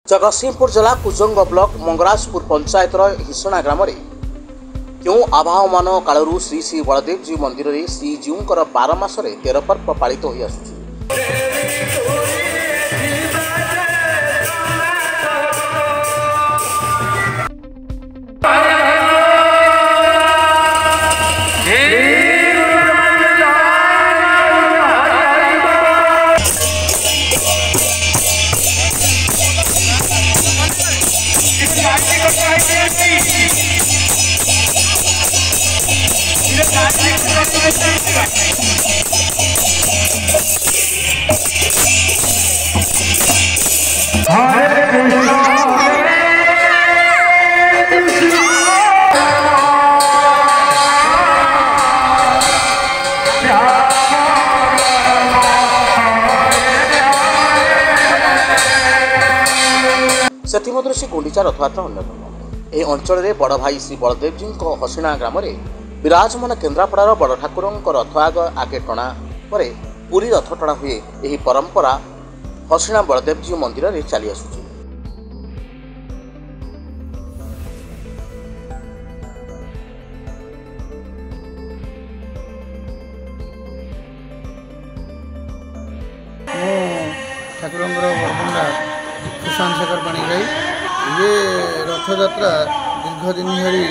जगतसिंहपुर जिला कुजंग ब्लॉक मंगराजपुर पंचायतर हिसणा ग्राम क्यों आवाहमान कालू श्री श्री बलदेव जी मंदिर में श्रीजीऊ 12 मासरे 13 पर्व पालित हो आसुछि। से श्री गुंडीचा रथयात्रा अन्यतम। यह अंचल में बड़ भाई श्री बलदेव जी हसिणा ग्राम विराजमान केन्द्रापड़ार बड़ ठाकुर रथ आगे टणा पर पूरी रथ टणा हुए। यह परंपरा हसिणा बलदेव जी मंदिर में चली आसुछि। ठाकुर बरपंडा सुशांत शेखर पाणिग्राही ये रथयात्रा दीर्घ दिन धरी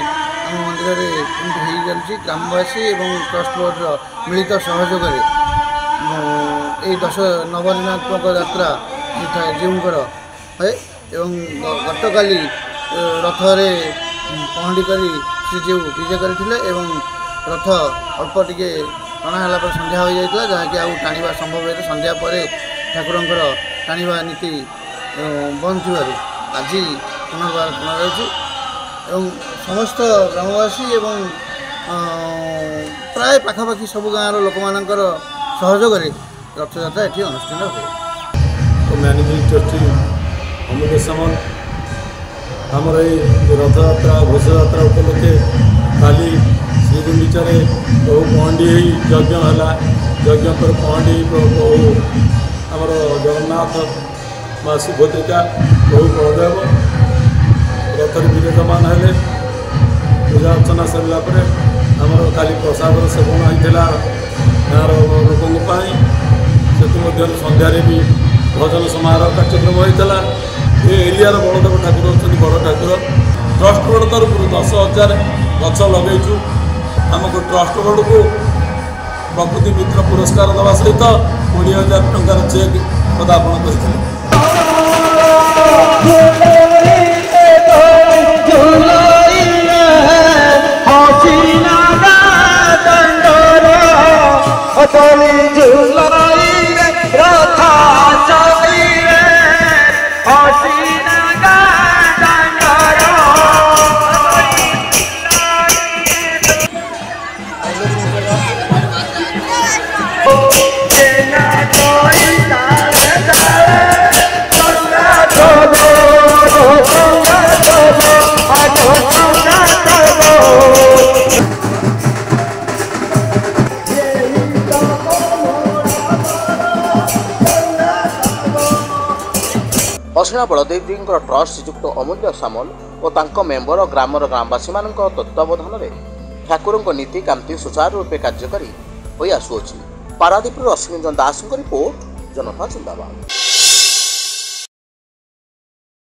आम मंदिर में चलती ग्रामवासी और ट्रस्ट बोर्ड मिलित सहयोग ये 10 नवदिनात्मक यात्रा जीवकर है। गतकाली रथरे पहंडी कर श्रीजीव विजय करते रथ अल्प टे टणा है संध्या हो जाता जहाँकि आउ टाणा संभव है। संध्या पर ठाकुर टाणा नीति बंद थी आज पुनर्बार टणा समस्त ग्रामवासी एवं प्राय पाखापाखि सब गाँव लोक मान सहयोग रथयात्रा ये अनुष्ठित हुए। मैनेजिंग ट्रस्टी अमृत सामल आमर रथयात्रा घोषयात्रा उपलक्षे काली श्रीगुंडीचार बहु पहंडी यज्ञ है। यज्ञ पर पहंडी बहु आमर जगन्नाथ माँ सुभद्रिका बहु बलदेव रथर विराजमान है। पूजा अर्चना सरला आमर काली प्रसाद सेवन होता गाँव लोकों से संध्यारे भी भजन समारोह कार्यक्रम होता। ये एरियार बलदेव ठाकुर अच्छा बड़ ठाकुर ट्रस्ट बोर्ड तरफ 10,000 गछ लगेचु। आमको ट्रस्ट बोर्ड को प्रकृति मित्र पुरस्कार देवा सहित 20,000 टंकार चेक पदार्पण करते। हसिणा बलदेव जी ट्रस्ट श्रीजुक्त अमूल्य सामल और मेम्बर ग्रामर ग्रामवासी तत्वावधान में ठाकुर नीति कांति सुचारू रूपे कार्यकारी आसुअछि। पारादीप रश्मिरंजन दास रिपोर्ट, जनता जिंदाबाद।